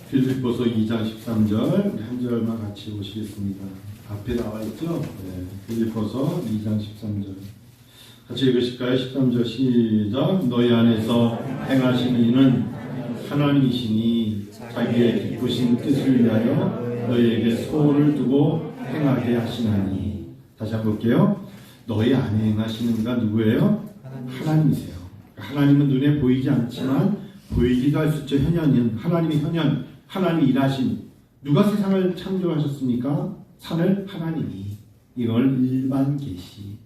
빌립보서 2장 13절 한 절만 같이 보시겠습니다. 앞에 나와 있죠? 네, 빌립보서 2장 13절 같이 읽으실까요? 13절 시작. 너희 안에서 행하시는 이는 하나님이시니 자기의 기쁘신 뜻을 위하여 너희에게 소원을 두고 행하게 하시나니. 다시 한번 볼게요. 너희 안에 행하시는 이가 누구예요? 하나님이세요. 하나님은 눈에 보이지 않지만 보이기도 할 수 있죠. 현현인 하나님의 현현, 하나님이 일하신. 누가 세상을 창조하셨습니까? 산을 하나님이. 이걸 일반 계시,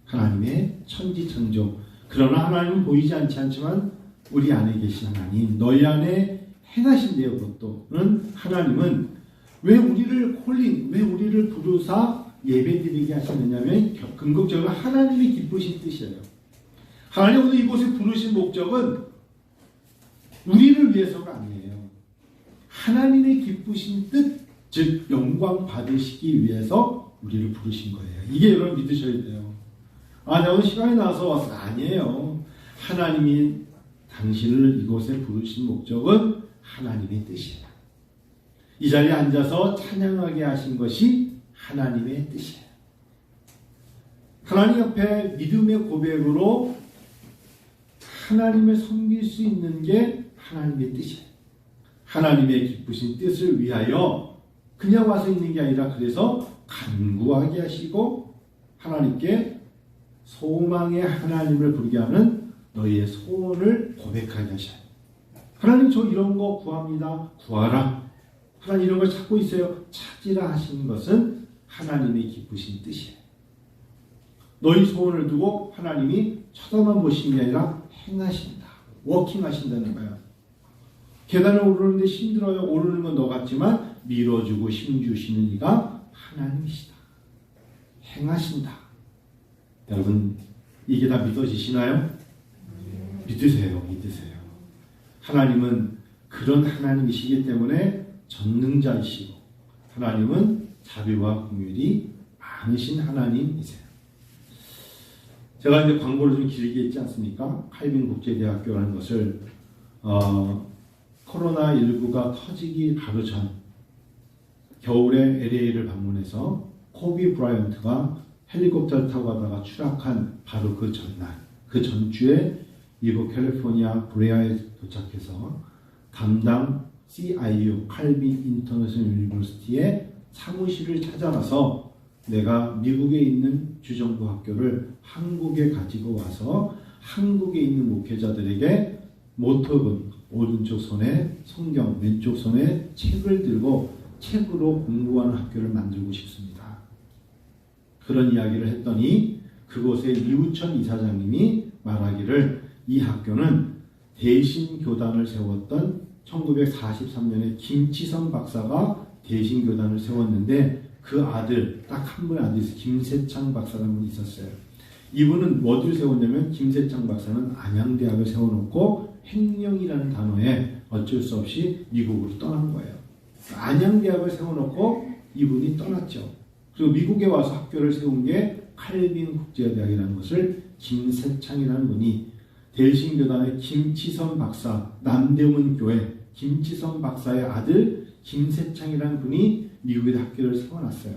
하나님의 천지창조. 그러나 하나님은 보이지 않지만 우리 안에 계신 하나님, 너희 안에 행하신대요. 그것도는 하나님은 왜 우리를 콜링, 왜 우리를 부르사 예배드리게 하시느냐면 근본적으로 하나님이 기쁘신 뜻이에요. 하나님 오늘 이곳에 부르신 목적은 우리를 위해서가 아니에요. 하나님의 기쁘신 뜻, 즉 영광 받으시기 위해서 우리를 부르신 거예요. 이게 여러분 믿으셔야 돼요. 내가 오늘 시간이 나서 왔어. 아니에요. 하나님이 당신을 이곳에 부르신 목적은 하나님의 뜻이에요. 이 자리에 앉아서 찬양하게 하신 것이 하나님의 뜻이에요. 하나님 앞에 믿음의 고백으로 하나님을 섬길 수 있는 게 하나님의 뜻이에요. 하나님의 기쁘신 뜻을 위하여 그냥 와서 있는 게 아니라 그래서 간구하게 하시고 하나님께 소망의 하나님을 부르게 하는 너희의 소원을 고백하게 하셔요. 하나님 저 이런 거 구합니다. 구하라. 하나님 이런 걸 찾고 있어요. 찾으라 하시는 것은 하나님의 기쁘신 뜻이에요. 너희 소원을 두고 하나님이 쳐다만 보시는 게 아니라 행하신다. 워킹하신다는 거예요. 계단을 오르는데 힘들어요. 오르는 건 너 같지만 밀어주고 힘주시는 이가 하나님이시다. 행하신다. 여러분 이게 다 믿어지시나요? 믿으세요. 믿으세요. 하나님은 그런 하나님이시기 때문에 전능자이시고 하나님은 자비와 긍휼이 많으신 하나님이세요. 제가 이제 광고를 좀 길게 했지 않습니까? 칼빈 국제대학교라는 것을 코로나19가 터지기 바로 전 겨울에 LA를 방문해서 코비 브라이언트가 헬리콥터를 타고 가다가 추락한 바로 그 전날, 그 전주에 미국 캘리포니아 브레아에 도착해서 담당 CIU 칼빈 인터내셔널 유니버시티의 사무실을 찾아가서 내가 미국에 있는 주정부 학교를 한국에 가지고 와서 한국에 있는 목회자들에게 모토분 오른쪽 손에 성경, 왼쪽 손에 책을 들고 책으로 공부하는 학교를 만들고 싶습니다. 그런 이야기를 했더니 그곳의 이우천 이사장님이 말하기를 이 학교는 대신교단을 세웠던 1943년에 김치성 박사가 대신교단을 세웠는데 그 아들, 딱 한 분의 아들이 있어요. 김세창 박사라는 분이 있었어요. 이분은 뭐를 세웠냐면 김세창 박사는 안양대학을 세워놓고 횡령이라는 단어에 어쩔 수 없이 미국으로 떠난 거예요. 안양대학을 세워놓고 이분이 떠났죠. 그리고 미국에 와서 학교를 세운 게 칼빈 국제대학이라는 것을 김세창이라는 분이 대신교단의 김치선 박사, 남대문 교회 김치선 박사의 아들 김세창이라는 분이 미국에 학교를 세워놨어요.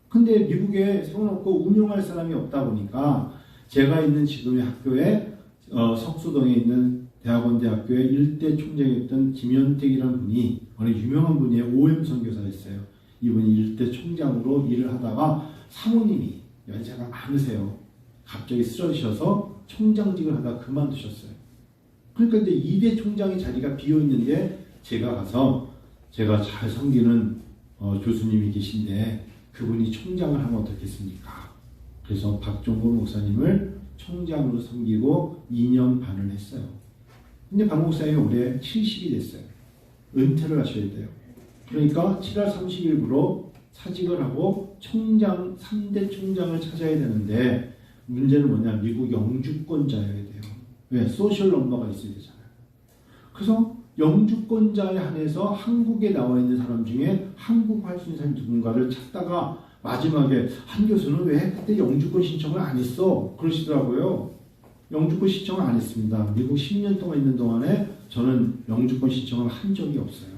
근데 미국에 세워놓고 운영할 사람이 없다 보니까 제가 있는 지금의 학교에 석수동에 있는 대학원대학교의 일대 총장이었던 김현택이라는 분이 어느 유명한 분이에요. OM 선교사였어요. 이분이 일대 총장으로 일을 하다가 사모님이 연세가 많으세요. 갑자기 쓰러지셔서 총장직을 하다 그만두셨어요. 그러니까 이제 2대 총장의 자리가 비어있는데 제가 가서 제가 잘 섬기는 교수님이 계신데 그분이 총장을 하면 어떻겠습니까? 그래서 박종곤 목사님을 총장으로 섬기고 2년 반을 했어요. 근데 박 목사님이 올해 70이 됐어요. 은퇴를 하셔야 돼요. 그러니까 7월 30일부로 사직을 하고 총장, 3대 총장을 찾아야 되는데 문제는 뭐냐? 미국 영주권자여야 돼요. 왜? 소셜 넘버가 있어야 되잖아요. 그래서 영주권자에 한해서 한국에 나와 있는 사람 중에 한국 할 수 있는 사람 누군가를 찾다가 마지막에 한 교수는 왜 그때 영주권 신청을 안 했어? 그러시더라고요. 영주권 신청을 안 했습니다. 미국 10년 동안 있는 동안에 저는 영주권 신청을 한 적이 없어요.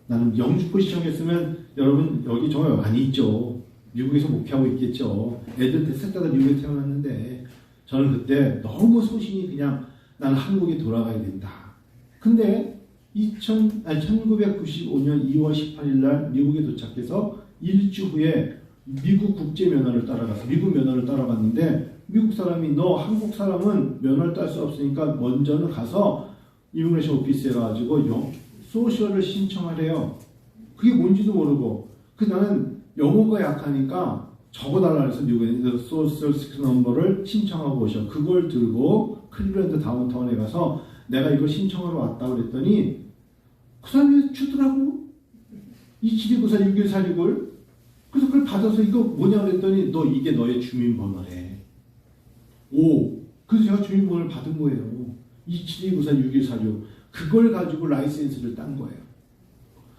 나는 영주권 신청했으면 여러분 여기 정말 많이 있죠. 미국에서 목회하고 있겠죠. 애들 셋 다 미국에 태어났는데 저는 그때 너무 소신이 그냥 나는 한국에 돌아가야 된다. 근데 1995년 2월 18일 날 미국에 도착해서 일주 후에 미국 국제 면허를 따라가서 미국 면허를 따라갔는데 미국 사람이 너 한국 사람은 면허를 딸 수 없으니까 먼저는 가서 이미그레이션 오피스에 가가지고 소셜을 신청하래요. 그게 뭔지도 모르고 나는 영어가 약하니까 적어달라 해서 미국에 소셜 시큐리티 넘버를 신청하고 오셔. 그걸 들고 클리랜드 다운타운에 가서 내가 이걸 신청하러 왔다고 그랬더니 그 사람이 주더라고. 2724 6146을. 그래서 그걸 받아서 이거 뭐냐 그랬더니 너 이게 너의 주민번호래. 오. 그래서 제가 주민번호를 받은 거예요. 2724 6146. 그걸 가지고 라이센스를 딴 거예요.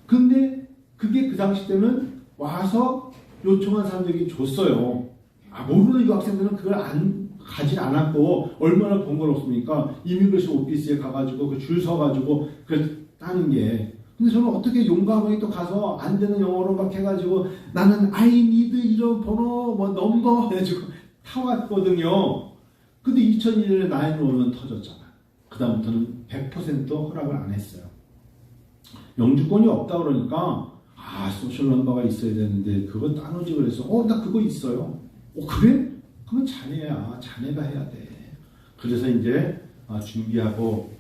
근데 그게 그 당시 때는 와서 요청한 사람들에게 줬어요. 모르는 유학생들은 그걸 가지 않았고 얼마나 번거롭습니까? 이미그레이션 오피스에 가가지고 그 줄 서가지고 그걸 따는 게. 근데 저는 어떻게 용감하게 또 가서 안 되는 영어로 막 해가지고 나는 I need 이런 번호 뭐 넘버 해가지고 타왔거든요. 근데 2001년에 911 터졌잖아. 그 다음부터는 100% 허락을 안 했어요. 영주권이 없다 그러니까 소셜 넘버가 있어야 되는데 그거 따놓지 그래서 나 그거 있어요. 그래? 그건 자네가 해야 돼. 그래서 이제 준비하고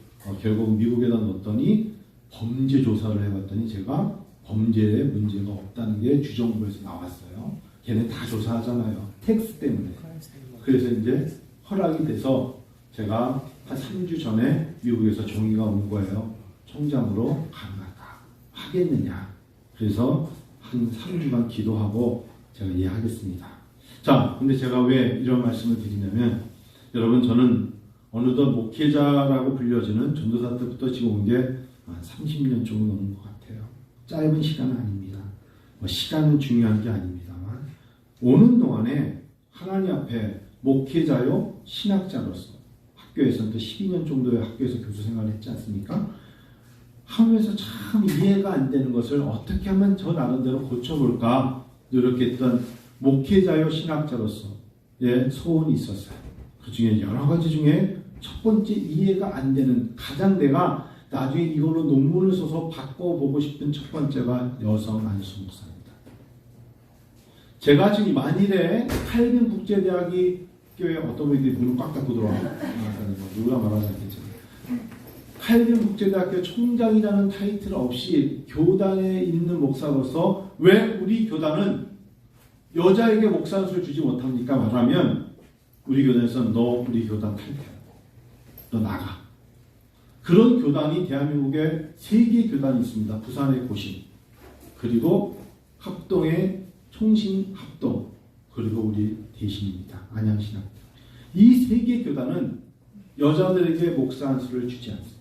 결국 미국에다 넣었더니 범죄 조사를 해봤더니 제가 범죄에 문제가 없다는 게 주정부에서 나왔어요. 걔네 다 조사하잖아요. 텍스 때문에. 그래서 이제 허락이 돼서 제가 한 3주 전에 미국에서 종이가 온 거예요. 총장으로 가능하다. 하겠느냐. 그래서 한 3주간 기도하고 제가 이해하겠습니다. 자, 근데 제가 왜 이런 말씀을 드리냐면 여러분 저는 어느덧 목회자라고 불려지는 전도사 때부터 지금 온 게 30년 정도 넘은 것 같아요. 짧은 시간은 아닙니다. 시간은 중요한 게 아닙니다만 오는 동안에 하나님 앞에 목회자요 신학자로서 학교에서는 또 12년 정도의 학교에서 교수 생활을 했지 않습니까? 하면서 참 이해가 안 되는 것을 어떻게 하면 저 나름대로 고쳐볼까 노력했던 목회자요 신학자로서의 소원이 있었어요. 그 중에 여러 가지 중에 첫 번째 이해가 안 되는 가장 내가 나중에 이걸로 논문을 써서 바꿔보고 싶은 첫 번째가 여성 안수 목사입니다. 제가 지금 만일에 칼빈 국제대학이 교회 어떤 분들이 문을 꽉 닫고 들어와는 거 누가 말하지 않겠지만 칼빈 국제대학교 총장이라는 타이틀 없이 교단에 있는 목사로서 왜 우리 교단은 여자에게 목사안수를 주지 못합니까? 말하면 우리 교단에서는 너 우리 교단 탈퇴하고 너 나가. 그런 교단이 대한민국에 3개 교단이 있습니다. 부산의 고신, 그리고 합동의 총신합동, 그리고 우리 대신입니다. 안양신학교. 이 3개 교단은 여자들에게 목사 안수를 주지 않습니다.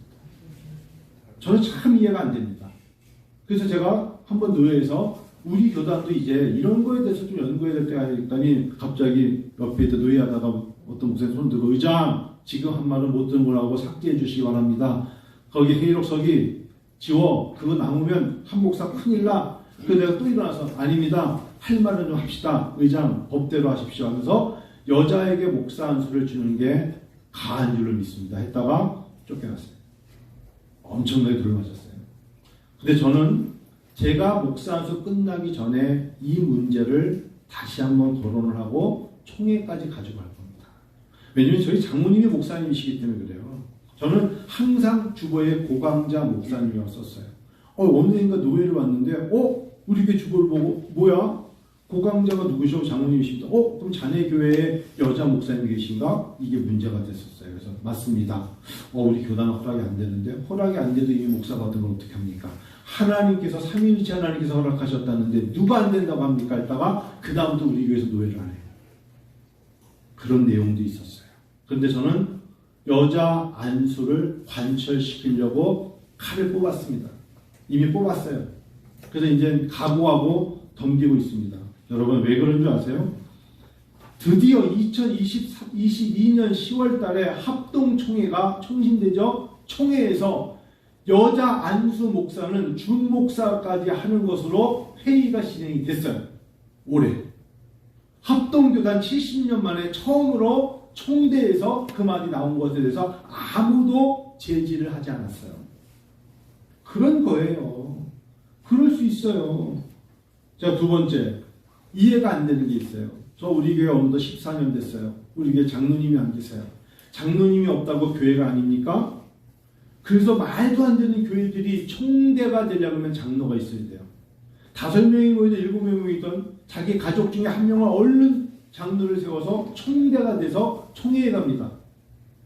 저는 참 이해가 안 됩니다. 그래서 제가 한번 노예에서 우리 교단도 이제 이런 거에 대해서 좀 연구해야 될 때가 있다니 갑자기 옆에 있다 노예하다가 어떤 목사님 손 들고 의장 지금 한 말은 못 들은 거라고 삭제해 주시기 바랍니다. 거기 회의록서기 지워. 그거 남으면 한 목사 큰일 나. 그래서 내가 또 일어나서 아닙니다. 할 말은 좀 합시다. 의장 법대로 하십시오 하면서 여자에게 목사 안수를 주는 게 가한 줄을 믿습니다. 했다가 쫓겨났어요. 엄청나게 돌맞았어요. 근데 저는 제가 목사 안수 끝나기 전에 이 문제를 다시 한번 거론을 하고 총회까지 가져갈 겁니다. 왜냐면 저희 장모님이 목사님이시기 때문에 그래요. 저는 항상 주보에 고강자 목사님이라고 썼어요. 어느 해인가 노예를 왔는데 우리 교회 주보를 보고 뭐야? 고강자가 누구셔? 장모님이십니다. 그럼 자네 교회에 여자 목사님 계신가? 이게 문제가 됐었어요. 그래서 맞습니다. 우리 교단은 허락이 안 되는데 허락이 안 돼도 이미 목사 받은 건 어떻게 합니까? 하나님께서 삼위일체 하나님께서 허락하셨다는데 누가 안 된다고 합니까? 했다가 그 다음부터 우리 교회에서 노예를 안 해요. 그런 내용도 있었어요. 그런데 저는 여자 안수를 관철시키려고 칼을 뽑았습니다. 이미 뽑았어요. 그래서 이제 각오하고 덤비고 있습니다. 여러분 왜 그런 줄 아세요? 드디어 2022년 10월 달에 합동총회가 총신되죠. 총회에서 여자 안수 목사는 준 목사까지 하는 것으로 회의가 진행이 됐어요. 올해. 합동교단 70년 만에 처음으로 총대에서 그 말이 나온 것에 대해서 아무도 제지를 하지 않았어요. 그런 거예요. 그럴 수 있어요. 자, 두 번째. 이해가 안 되는 게 있어요. 저 우리 교회 어느덧 14년 됐어요. 우리 교회 장로님이 안 계세요. 장로님이 없다고 교회가 아닙니까? 그래서 말도 안 되는 교회들이 총대가 되려면 장로가 있어야 돼요. 5명이 모이든 7명이 모이든 자기 가족 중에 한 명을 얼른 장로를 세워서 총대가 돼서 총회에 갑니다.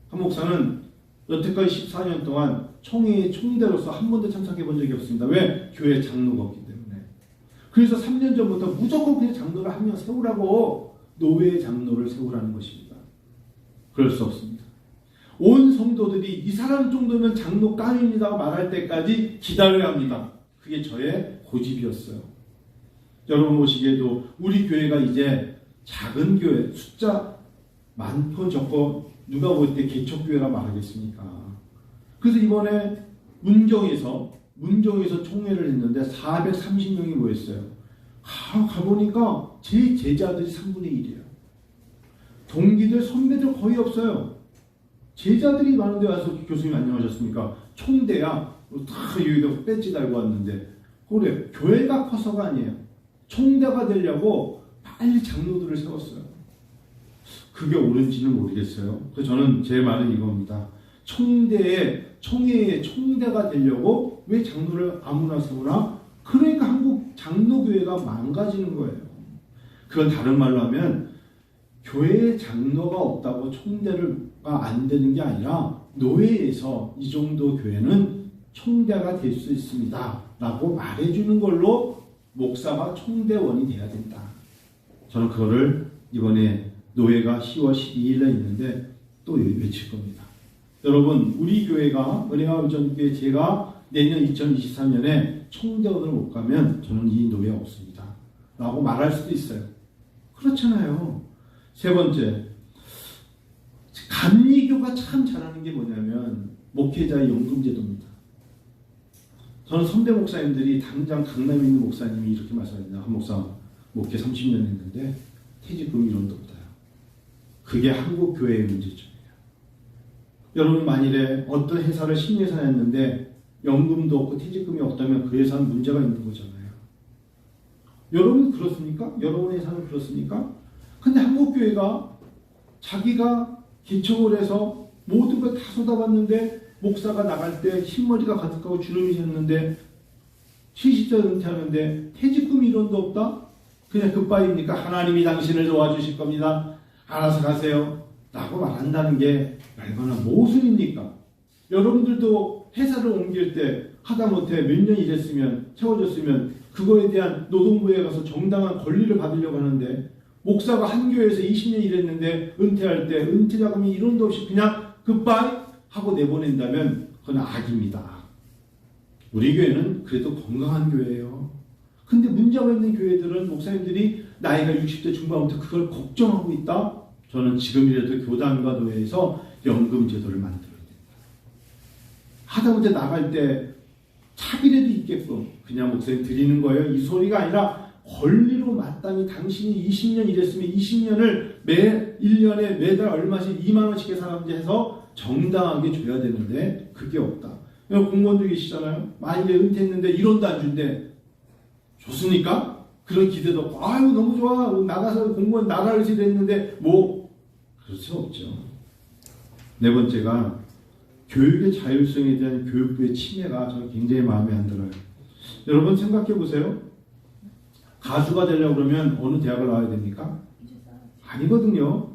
한 목사는 여태까지 14년 동안 총회의 총대로서 한 번도 참석해 본 적이 없습니다. 왜? 교회 장로가 없기 때문에. 그래서 3년 전부터 무조건 그냥 장로를 한 명 세우라고 노회 장로를 세우라는 것입니다. 그럴 수 없습니다. 온 성도들이 이 사람 정도면 장로 깡입니다 말할 때까지 기다려야 합니다. 그게 저의 고집이었어요. 여러분 보시기에도 우리 교회가 이제 작은 교회, 숫자 많고 적고 누가 볼 때 개척교회라 말하겠습니까? 그래서 이번에 문정에서 총회를 했는데 430명이 모였어요. 가보니까 제 제자들이 3분의 1이에요. 동기들, 선배들 거의 없어요. 제자들이 많은데 와서 교수님 안녕하셨습니까? 총대야. 다 여기다 배지 달고 왔는데 그래, 교회가 커서가 아니에요. 총대가 되려고 빨리 장로들을 세웠어요. 그게 옳은지는 모르겠어요. 그래서 저는 제 말은 이겁니다. 총회의 총대가 되려고 왜 장로를 아무나 세우나? 그러니까 한국 장로교회가 망가지는 거예요. 그건 다른 말로 하면 교회에 장로가 없다고 총대가 안 되는 게 아니라 노회에서 이 정도 교회는 총대가 될 수 있습니다 라고 말해주는 걸로 목사가 총대원이 돼야 된다. 저는 그거를 이번에 노회가 10월 12일에 있는데 또 외칠 겁니다. 여러분, 우리 교회가 은혜와의전교회 제가 내년 2023년에 총대원을 못 가면 저는 이 노회 없습니다 라고 말할 수도 있어요. 그렇잖아요. 세 번째, 감리교가 참 잘하는 게 뭐냐면 목회자의 연금제도입니다. 저는 선배 목사님들이 당장 강남에 있는 목사님이 이렇게 말씀합니다. 한 목사 목회 30년 했는데 퇴직금 1원도 없다요. 그게 한국 교회의 문제점이에요. 여러분 만일에 어떤 회사를 신예산 했는데 연금도 없고 퇴직금이 없다면 그 회사는 문제가 있는 거잖아요. 여러분 그렇습니까? 여러분의 회사는 그렇습니까? 근데 한국교회가 자기가 개척을 해서 모든 걸 다 쏟아봤는데 목사가 나갈 때 흰머리가 가득하고 주름이 졌는데 70세 은퇴하는데 퇴직금 1원도 없다? 그냥 굿바이입니까? 하나님이 당신을 도와주실 겁니다. 알아서 가세요. 라고 말한다는 게 얼마나 모순입니까? 여러분들도 회사를 옮길 때 하다못해 몇 년 일했으면 채워졌으면 그거에 대한 노동부에 가서 정당한 권리를 받으려고 하는데 목사가 한 교회에서 20년 일했는데 은퇴할 때 은퇴 자금이 1원도 없이 그냥 굿바이 하고 내보낸다면 그건 악입니다. 우리 교회는 그래도 건강한 교회예요. 근데 문제가 있는 교회들은 목사님들이 나이가 60대 중반부터 그걸 걱정하고 있다? 저는 지금이라도 교단과 노회에서 연금 제도를 만들어야 된다. 하다못해 나갈 때 차비라도 있게끔 그냥 목사님 드리는 거예요. 이 소리가 아니라 권리로 마땅히 당신이 20년 일했으면 20년을 매 1년에 매달 얼마씩 2만 원씩 계산해서 정당하게 줘야 되는데 그게 없다. 공무원들 계시잖아요. 만일에 은퇴했는데 1원도 안 준대. 좋습니까? 그런 기대도 없고 아유 너무 좋아. 나가서 공무원 나라를 지냈는데 뭐 그럴 수 없죠. 네 번째가 교육의 자율성에 대한 교육부의 침해가 저는 굉장히 마음에 안 들어요. 여러분 생각해 보세요. 가수가 되려고 그러면 어느 대학을 나와야 됩니까? 아니거든요.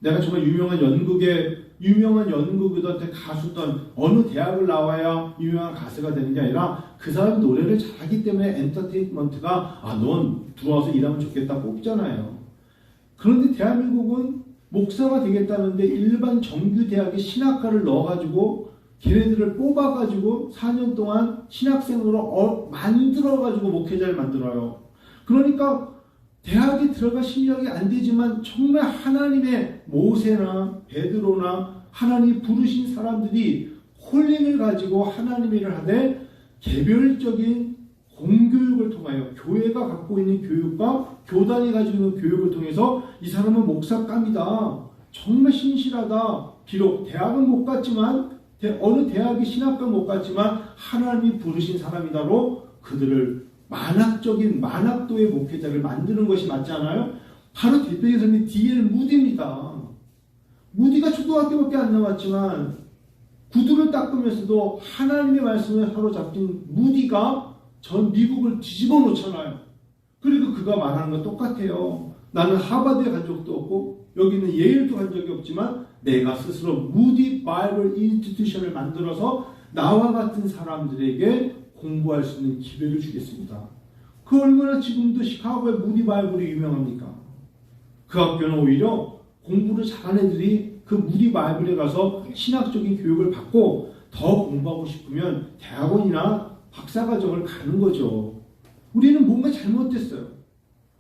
내가 정말 유명한 연극이든 가수든 어느 대학을 나와야 유명한 가수가 되는 게 아니라 그 사람이 노래를 잘하기 때문에 엔터테인먼트가 넌 들어와서 일하면 좋겠다 뽑잖아요. 그런데 대한민국은 목사가 되겠다는데 일반 정규 대학에 신학과를 넣어가지고 걔네들을 뽑아가지고 4년 동안 신학생으로 만들어가지고 목회자를 만들어요. 그러니까 대학에 들어갈 실력이 안 되지만 정말 하나님의 모세나 베드로나 하나님이 부르신 사람들이 콜링을 가지고 하나님의 일을 하되 개별적인 공교육을 통하여 교회가 갖고 있는 교육과 교단이 가지고 있는 교육을 통해서 이 사람은 목사감이다. 정말 신실하다. 비록 대학은 못 갔지만 어느 대학이 신학과 못 갔지만 하나님이 부르신 사람이다로 그들을 만학도의 목회자를 만드는 것이 맞지 않아요? 바로 대표적인 사람이 D.L. 무디입니다. 무디가 초등학교밖에 안 남았지만 구두를 닦으면서도 하나님의 말씀에 사로잡힌 무디가 전 미국을 뒤집어 놓잖아요. 그리고 그가 말하는 건 똑같아요. 나는 하버드에 간 적도 없고 여기는 예일도 간 적이 없지만 내가 스스로 무디 바이블 인스티튜션을 만들어서 나와 같은 사람들에게 공부할 수 있는 기회를 주겠습니다. 그 얼마나 지금도 시카고의 무디 바이블이 유명합니까? 그 학교는 오히려 공부를 잘하는 애들이 그 무디 바이블에 가서 신학적인 교육을 받고 더 공부하고 싶으면 대학원이나 박사과정을 가는 거죠. 우리는 뭔가 잘못됐어요.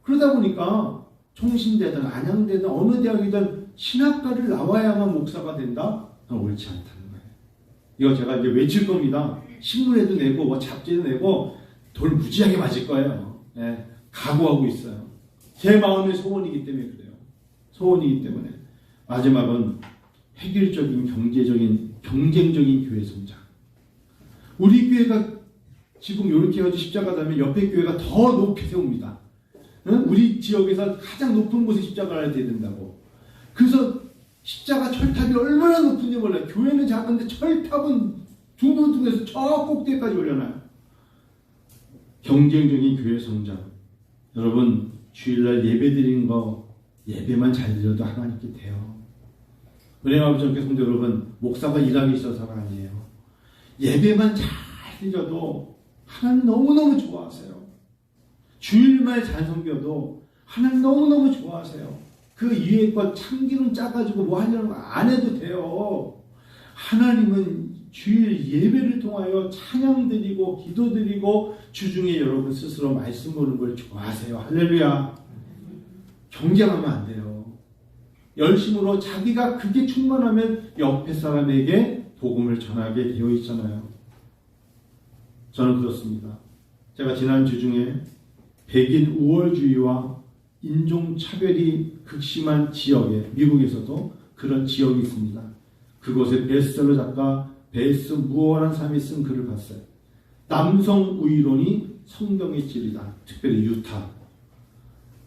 그러다 보니까 총신대든 안양대든 어느 대학이든 신학과를 나와야만 목사가 된다? 옳지 않다는 거예요. 이거 제가 이제 외칠 겁니다. 신문에도 내고 뭐 잡지도 내고 돌 무지하게 맞을 거예요. 네, 각오하고 있어요. 제 마음의 소원이기 때문에 그래요. 소원이기 때문에. 마지막은 획일적인 경쟁적인 교회 성장. 우리 교회가 지금 이렇게 해가지고 십자가 달면 옆에 교회가 더 높이 세웁니다. 응? 우리 지역에서 가장 높은 곳에 십자가를 해야 된다고. 그래서 십자가 철탑이 얼마나 높은지 몰라요. 교회는 작은데 철탑은 둥둥둥해서 저 꼭대기까지 올려놔요. 경쟁적인 교회 성장. 여러분 주일날 예배 드린 거 예배만 잘 드려도 하나님께 돼요. 은혜 아버지 성도 여러분, 목사가 일하기 있어서가 아니에요. 예배만 잘 드려도 하나님 너무너무 좋아하세요. 주일말 잘 섬겨도 하나님 너무너무 좋아하세요. 그 위에 것 참기름 짜가지고 뭐 하려는 거 안 해도 돼요. 하나님은 주일 예배를 통하여 찬양 드리고 기도 드리고 주중에 여러분 스스로 말씀 보는 걸 좋아하세요. 할렐루야. 경쟁하면 안 돼요. 열심으로 자기가 그게 충만하면 옆에 사람에게 복음을 전하게 되어 있잖아요. 저는 그렇습니다. 제가 지난 주중에 백인 우월주의와 인종차별이 극심한 지역에 미국에서도 그런 지역이 있습니다. 그곳에 베스트셀러 작가 베스 무어라는 사람이 쓴 글을 봤어요. 남성 우위론이 성경의 진리다. 특별히 유타.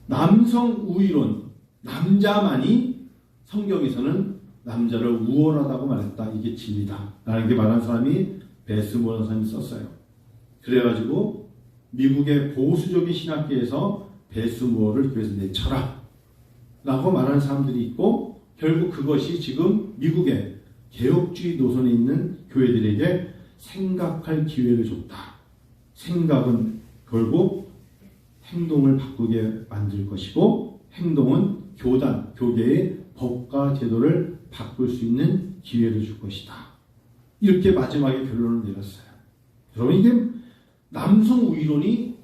남성 우위론, 남자만이 성경에서는 남자를 우월하다고 말했다. 이게 진리다. 라는 게 말한 사람이 베스 무어라는 사람이 썼어요. 그래가지고 미국의 보수적인 신학계에서 베스 무어를 교회에서 내쳐라 라고 말하는 사람들이 있고 결국 그것이 지금 미국의 개혁주의 노선에 있는 교회들에게 생각할 기회를 줬다. 생각은 결국 행동을 바꾸게 만들 것이고 행동은 교단, 교계의 법과 제도를 바꿀 수 있는 기회를 줄 것이다. 이렇게 마지막에 결론을 내렸어요. 여러분 이게 남성 우위론이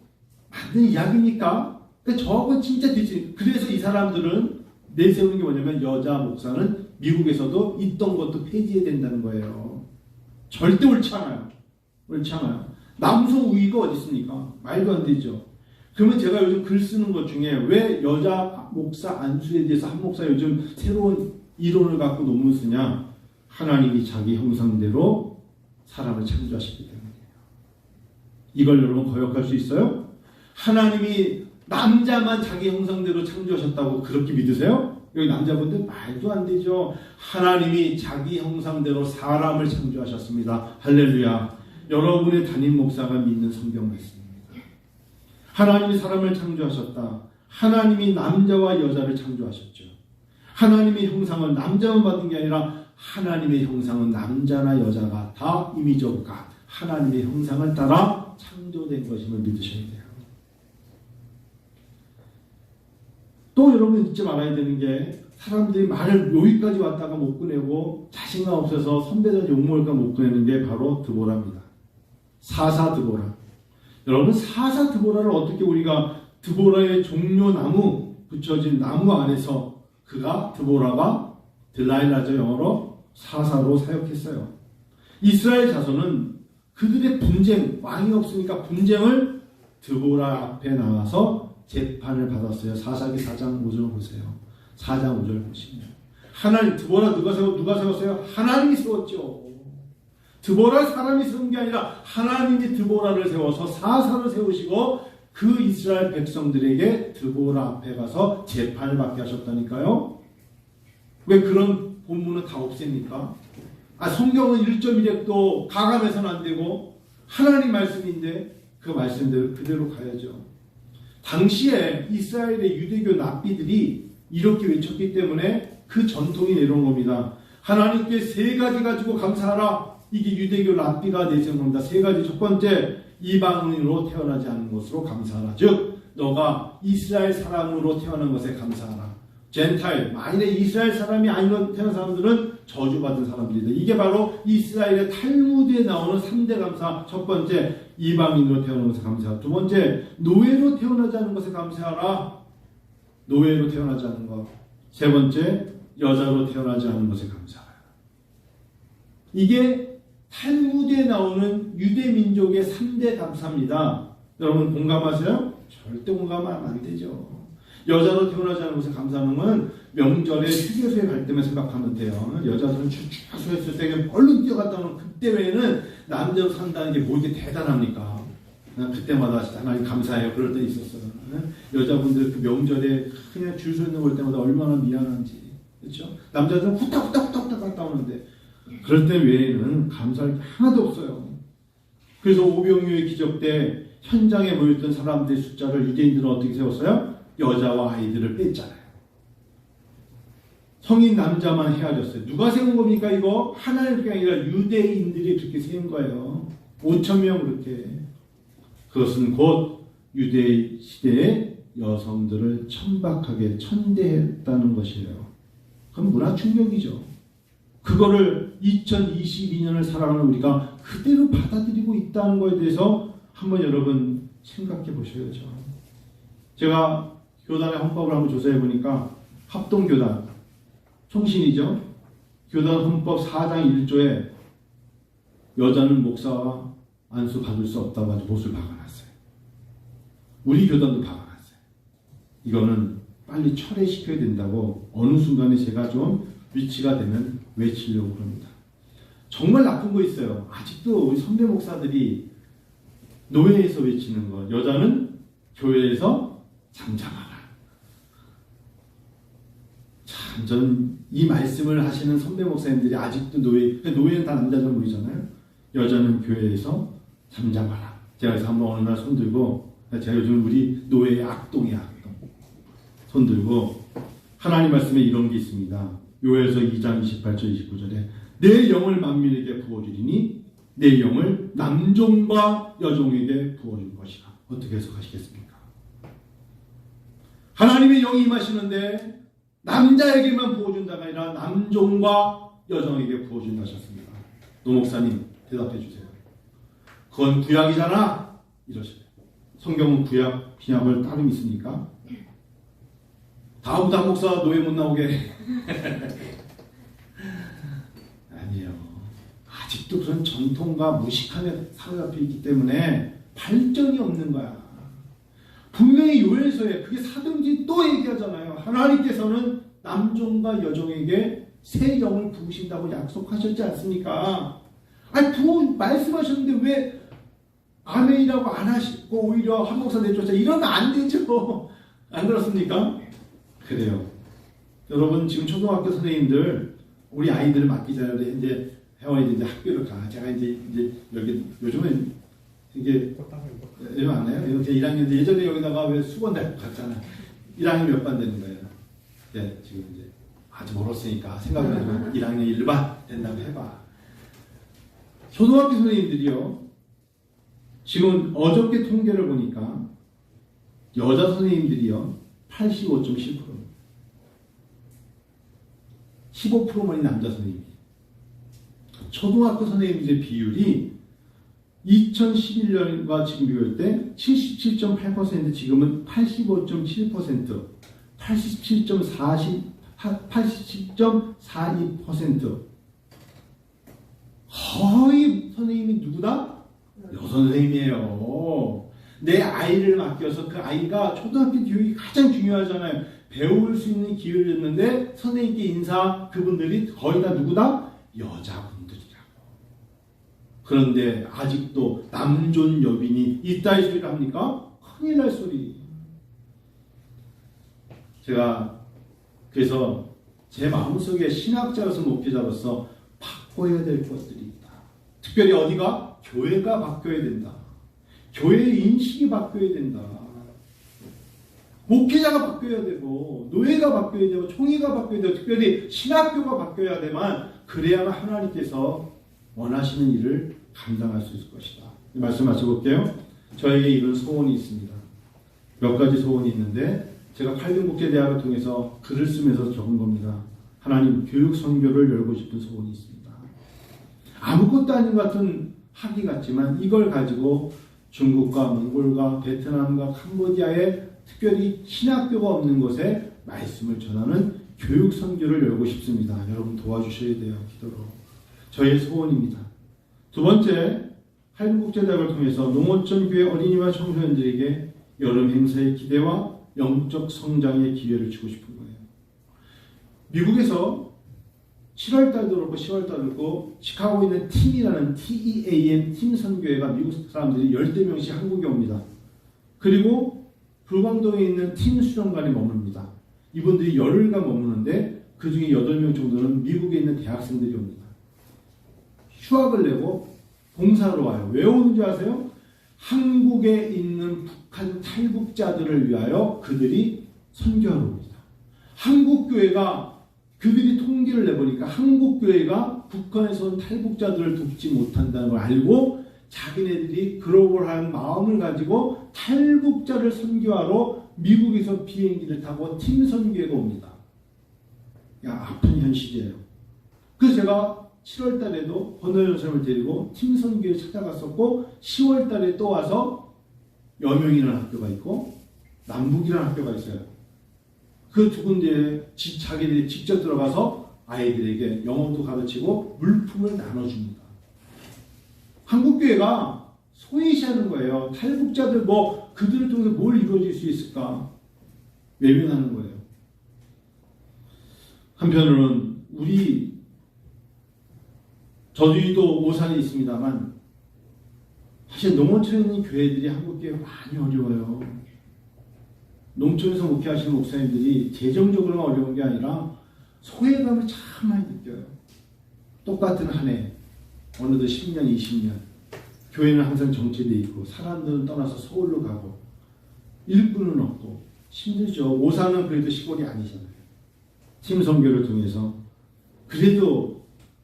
맞는 이야기입니까? 그러니까 저건 진짜 되지. 그래서 이 사람들은 내세우는 게 뭐냐면 여자 목사는 미국에서도 있던 것도 폐지해야 된다는 거예요. 절대 옳지 않아요. 옳지 않아요. 남성 우위가 어디 있습니까? 말도 안 되죠. 그러면 제가 요즘 글 쓰는 것 중에 왜 여자 목사 안수에 대해서 한 목사 요즘 새로운 이론을 갖고 논문 쓰냐? 하나님이 자기 형상대로 사람을 창조하셨기 때문이에요. 이걸 여러분 거역할 수 있어요? 하나님이 남자만 자기 형상대로 창조하셨다고 그렇게 믿으세요? 여기 남자분들 말도 안 되죠. 하나님이 자기 형상대로 사람을 창조하셨습니다. 할렐루야. 여러분의 담임 목사가 믿는 성경 말씀입니다. 하나님이 사람을 창조하셨다. 하나님이 남자와 여자를 창조하셨죠. 하나님의 형상은 남자만 받은 게 아니라 하나님의 형상은 남자나 여자가 다 이미지가 하나님의 형상을 따라 창조된 것임을 믿으셔야 돼요. 또 여러분 잊지 말아야 되는 게 사람들이 말을 여기까지 왔다가 못 꺼내고 자신감 없어서 선배들 욕먹을까 못 꺼내는 게 바로 드보라입니다. 사사 드보라. 여러분 사사 드보라를 어떻게 우리가 드보라의 종려나무 붙여진 나무 안에서 드보라가 들라일라죠. 영어로 사사로 사역했어요. 이스라엘 자손은 그들의 분쟁, 왕이 없으니까 분쟁을 드보라 앞에 나와서 재판을 받았어요. 사사기 4장 5절 보세요. 4장 5절 보시면 하나님, 드보라 누가 세웠어요? 하나님이 세웠죠. 드보라 사람이 세운 게 아니라 하나님이 드보라를 세워서 사사를 세우시고 그 이스라엘 백성들에게 드보라 앞에 가서 재판을 받게 하셨다니까요. 왜 그런 본문은 다 없앱니까? 성경은 1.1획도 가감해서는 안 되고 하나님 말씀인데 그 말씀대로 그대로 가야죠. 당시에 이스라엘의 유대교 납비들이 이렇게 외쳤기 때문에 그 전통이 내려온 겁니다. 하나님께 세 가지 가지고 감사하라. 이게 유대교 랍비가 내세운 겁니다. 세 가지. 첫 번째, 이방인으로 태어나지 않은 것으로 감사하라. 즉 너가 이스라엘 사람으로 태어난 것에 감사하라. 젠타일, 만일에 이스라엘 사람이 아니로 태어난 사람들은 저주받은 사람들이다. 이게 바로 이스라엘의 탈무드에 나오는 3대 감사. 첫 번째, 이방인으로 태어난 것에 감사하라. 두 번째, 노예로 태어나지 않은 것에 감사하라. 노예로 태어나지 않은 것. 세 번째, 여자로 태어나지 않은 것에 감사하라. 이게 탈무드에 나오는 유대민족의 3대 감사입니다. 여러분 공감하세요? 절대 공감하면 안 되죠. 여자로 태어나지 않은 것에 감사하는 건 명절에 휴게소에 갈 때만 생각하면 돼요. 여자들은 추수했을 때 얼른 뛰어갔다 오는 그때 외에는 남자로 산다는 게 뭐 이렇게 대단합니까? 그때마다 하나님 감사해요. 그럴 때 있었어요. 여자분들 그 명절에 그냥 줄 서 있는 걸 때마다 얼마나 미안한지. 그렇죠? 남자들은 후딱후딱 갔다 오는데 그럴 때 외에는 감사할 게 하나도 없어요. 그래서 오병이어의 기적 때 현장에 모였던 사람들의 숫자를 유대인들은 어떻게 세웠어요? 여자와 아이들을 뺐잖아요. 성인 남자만 헤아렸어요. 누가 세운 겁니까 이거? 하나님이 아니라 유대인들이 그렇게 세운 거예요. 5,000명 그렇게. 그것은 곧 유대 시대의 여성들을 천박하게 천대했다는 것이에요. 그건 문화 충격이죠. 그거를 2022년을 살아가는 우리가 그대로 받아들이고 있다는 것에 대해서 한번 여러분 생각해 보셔야죠. 제가 교단의 헌법을 한번 조사해 보니까 합동교단, 총신이죠. 교단 헌법 4장 1조에 여자는 목사와 안수 받을 수 없다고 아주 못을 박아놨어요. 우리 교단도 박아놨어요. 이거는 빨리 철회시켜야 된다고 어느 순간에 제가 좀 위치가 되면 외치려고 합니다. 정말 나쁜 거 있어요. 아직도 우리 선배 목사들이 노예에서 외치는 거. 여자는 교회에서 잠잠하라. 참, 전 이 말씀을 하시는 선배 목사님들이 아직도 노예는 다 남자 전부이잖아요. 여자는 교회에서 잠잠하라. 제가 그래서 한번 어느 날 손들고, 제가 요즘 우리 노예의 악동이야, 악동. 손들고, 하나님 말씀에 이런 게 있습니다. 요엘서 2장 28절 29절에 내 영을 만민에게 부어주리니 내 영을 남종과 여종에게 부어줄 것이라. 어떻게 해석하시겠습니까? 하나님의 영이 임하시는데 남자에게만 부어준다가 아니라 남종과 여종에게 부어준다 하셨습니다. 노 목사님 대답해 주세요. 그건 구약이잖아. 이러시죠. 성경은 구약, 빈약을 따름 있습니까? 다음부터 한 목사 노예 못 나오게. 아니에요. 아직도 그런 전통과 무식함에 사로잡혀 있기 때문에 발전이 없는 거야. 분명히 요엘서에 그게 사도행전이 또 얘기하잖아요. 하나님께서는 남종과 여종에게 새 영을 부으신다고 약속하셨지 않습니까? 아니 말씀하셨는데 왜 아멘이라고 안 하시고 오히려 한 목사 내쫓아 이러면 안 되죠. 안 그렇습니까? 그래요. 여러분 지금 초등학교 선생님들 우리 아이들을 맡기잖아요. 이제 회원이 이제 학교를 가. 제가 이제 여기 요즘은 이게 요즘 안 해요. 이렇게 1학년 예전에 여기다가 왜 수건 달고 갔잖아. 1학년 몇 반 되는 거예요. 네, 지금 이제 아직 멀었으니까 생각을 해도 1학년 1반 된다고 해봐. 초등학교 선생님들이요. 지금 어저께 통계를 보니까 여자 선생님들이요. 85.7%. 15%만이 남자 선생님이에요. 초등학교 선생님들의 비율이 2011년과 지금 비교할 때 77.8%, 지금은 85.7%, 87.42%. 거의 선생님이 누구다? 여선생님이에요. 내 아이를 맡겨서 그 아이가 초등학교 교육이 가장 중요하잖아요. 배울 수 있는 기회를 줬는데 선생님께 인사 그분들이 거의 다 누구다? 여자분들이라고. 그런데 아직도 남존 여빈이 있다 이 소리를 합니까? 큰일 날 소리. 제가 그래서 제 마음속에 신학자로서 목회자로서 바꿔야 될 것들이 있다. 특별히 어디가? 교회가 바뀌어야 된다. 교회의 인식이 바뀌어야 된다. 목회자가 바뀌어야 되고 노예가 바뀌어야 되고 총회가 바뀌어야 되고 특별히 신학교가 바뀌어야 되만 그래야만 하나님께서 원하시는 일을 감당할 수 있을 것이다. 말씀 마쳐볼게요. 저에게 이런 소원이 있습니다. 몇 가지 소원이 있는데 제가 칼빈국제대학을 통해서 글을 쓰면서 적은 겁니다. 하나님, 교육 선교를 열고 싶은 소원이 있습니다. 아무것도 아닌 것 같은 학위 같지만 이걸 가지고 중국과 몽골과 베트남과 캄보디아에 특별히 신학교가 없는 곳에 말씀을 전하는 교육 선교를 열고 싶습니다. 여러분 도와주셔야 돼요. 기도로. 저의 소원입니다. 두 번째, 칼빈국제대학을 통해서 농어촌 교회 어린이와 청소년들에게 여름 행사의 기대와 영적 성장의 기회를 주고 싶은 거예요. 미국에서 7월달도 그렇고 10월달도 그렇고 시카고에 있는 팀이라는 TEAM 팀 선교회가 미국 사람들이 10명씩 한국에 옵니다. 그리고 불광동에 있는 팀 수련관에 머뭅니다. 이분들이 열흘간 머무는데 그 중에 8명 정도는 미국에 있는 대학생들이 옵니다. 휴학을 내고 봉사로 와요. 왜 오는지 아세요? 한국에 있는 북한 탈북자들을 위하여 그들이 선교하러 옵니다. 한국교회가 그들이 통계를 내보니까 한국교회가 북한에서 온 탈북자들을 돕지 못한다는 걸 알고 자기네들이 글로벌한 마음을 가지고 탈북자를 선교하러 미국에서 비행기를 타고 팀 선교회가 옵니다. 아픈 현실이에요. 그래서 제가 7월 달에도 권호연 선생님을 데리고 팀 선교회 찾아갔었고 10월 달에 또 와서 여명이라는 학교가 있고 남북이라는 학교가 있어요. 그 두 군데에 자기들이 직접 들어가서 아이들에게 영어도 가르치고 물품을 나눠줍니다. 한국교회가 소외시하는 거예요. 탈북자들 그들을 통해서 뭘 이루어질 수 있을까? 외면하는 거예요. 한편으로는 저희도 오산에 있습니다만 사실 농어촌에 있는 교회들이 한국교회 많이 어려워요. 농촌에서 목회하시는 목사님들이 재정적으로만 어려운 게 아니라 소외감을 참 많이 느껴요. 똑같은 한 해, 어느덧 10년, 20년 교회는 항상 정체되어 있고 사람들은 떠나서 서울로 가고 일꾼은 없고 힘들죠. 오산은 그래도 시골이 아니잖아요. 팀 선교를 통해서 그래도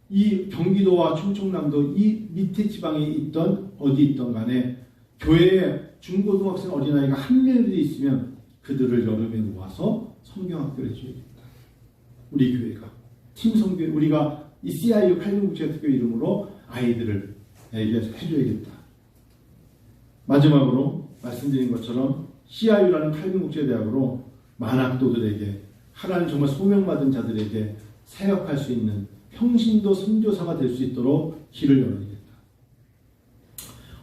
이 경기도와 충청남도 이 밑에 지방에 있던 어디 있던 간에 교회에 중고등학생 어린아이가 한 명이라도 있으면 그들을 여름에 모아서 성경학교를 해줘야겠다. 우리 교회가 팀 선교 우리가 이 CIU 칼빈국제학교 이름으로 아이들을 해줘야겠다. 마지막으로 말씀드린 것처럼 CIU라는 칼빈국제대학으로 만학도들에게 하나님 정말 소명받은 자들에게 사역할 수 있는 평신도 선교사가 될 수 있도록 길을 열어야겠다.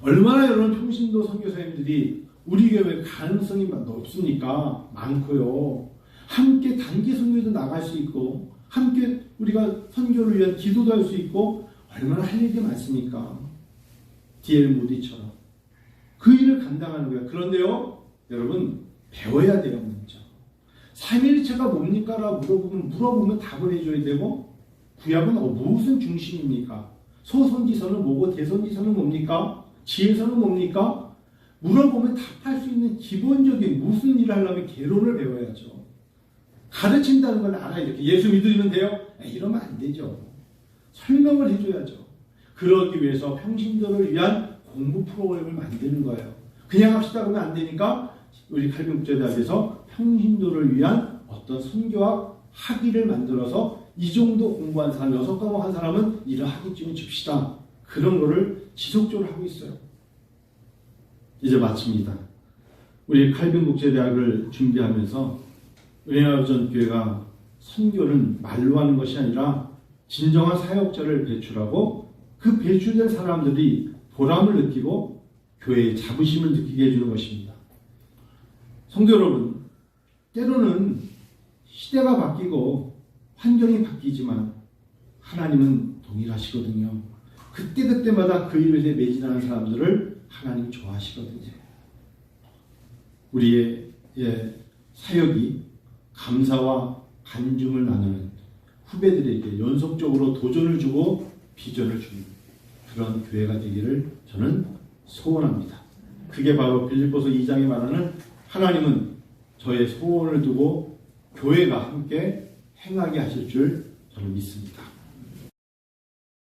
얼마나 여러분 평신도 선교사님들이 우리 교회 가능성이 높습니까? 많고요. 함께 단기 선교도 나갈 수 있고 함께 우리가 선교를 위한 기도도 할 수 있고 얼마나 할 일이 많습니까? D.L. 무디처럼 그 일을 감당하는 거예요. 그런데요, 여러분 배워야 돼요. 먼저 삼위일체가 뭡니까? 라고 물어보면 답을 해줘야 되고 구약은 무슨 중심입니까? 소선지서는 뭐고 대선지서는 뭡니까? 지혜서는 뭡니까? 물어보면 답할 수 있는 기본적인 무슨 일을 하려면 개론을 배워야죠. 가르친다는 건 알아야 이렇게 예수 믿으면 돼요? 이러면 안 되죠. 설명을 해줘야죠. 그러기 위해서 평신도를 위한 공부 프로그램을 만드는 거예요. 그냥 합시다 그러면 안 되니까 우리 칼빈국제대학에서 평신도를 위한 어떤 선교학 학위를 만들어서 이 정도 공부한 사람, 6과목 한 사람은 이런 학위증을 줍시다. 그런 거를 지속적으로 하고 있어요. 이제 마칩니다. 우리 칼빈국제대학을 준비하면서 은혜와전교회가 선교는 말로 하는 것이 아니라 진정한 사역자를 배출하고 그 배출된 사람들이 보람을 느끼고 교회의 자부심을 느끼게 해주는 것입니다. 성도 여러분, 때로는 시대가 바뀌고 환경이 바뀌지만 하나님은 동일하시거든요. 그때그때마다 그 일에 매진하는 사람들을 하나님 좋아하시거든요. 우리의 사역이 감사와 간증을 나누는 후배들에게 연속적으로 도전을 주고 비전을 주는 그런 교회가 되기를 저는 소원합니다. 그게 바로 빌립보서 2장에 말하는 하나님은 저의 소원을 두고 교회가 함께 행하게 하실 줄 저는 믿습니다.